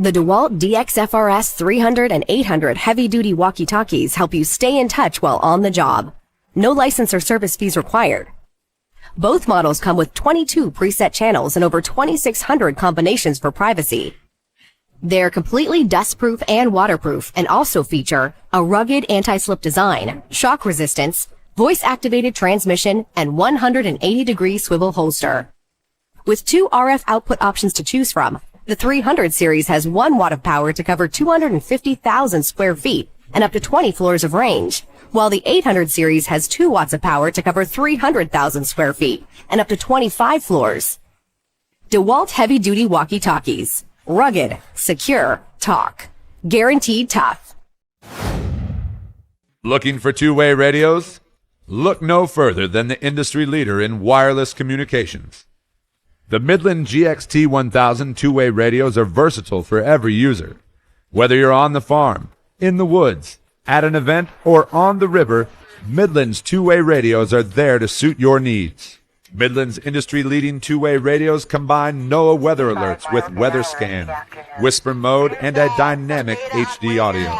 The DEWALT DXFRS 300 and 800 heavy-duty walkie-talkies help you stay in touch while on the job. No license or service fees required. Both models come with 22 preset channels and over 2,600 combinations for privacy. They're completely dust-proof and waterproof and also feature a rugged anti-slip design, shock resistance, voice-activated transmission, and 180-degree swivel holster. With 2 RF output options to choose from, the 300 series has 1 watt of power to cover 250,000 square feet and up to 20 floors of range, while the 800 series has 2 watts of power to cover 300,000 square feet and up to 25 floors. DEWALT heavy-duty walkie-talkies. Rugged, secure, talk. Guaranteed tough. Looking for two-way radios? Look no further than the industry leader in wireless communications. The Midland GXT1000 two-way radios are versatile for every user. Whether you're on the farm, in the woods, at an event, or on the river, Midland's two-way radios are there to suit your needs. Midland's industry-leading two-way radios combine NOAA weather alerts with weather scan, whisper mode, and a dynamic HD audio.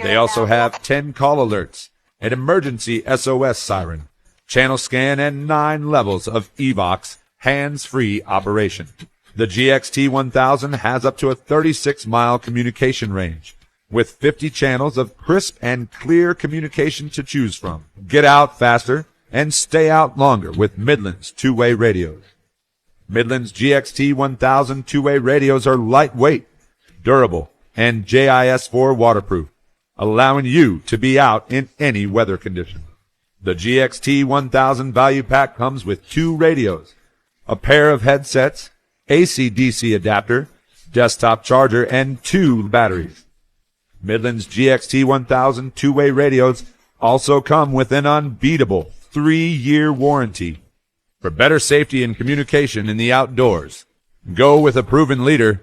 They also have 10 call alerts, an emergency SOS siren, channel scan, and 9 levels of EVOX hands-free operation. The GXT1000 has up to a 36-mile communication range, with 50 channels of crisp and clear communication to choose from. Get out faster and stay out longer with Midland's two-way radios. Midland's GXT1000 two-way radios are lightweight, durable, and JIS4 waterproof, allowing you to be out in any weather condition. The GXT1000 value pack comes with 2 radios, a pair of headsets, AC-DC adapter, desktop charger, and 2 batteries. Midland's GXT1000 two-way radios also come with an unbeatable 3-year warranty. For better safety and communication in the outdoors, go with a proven leader,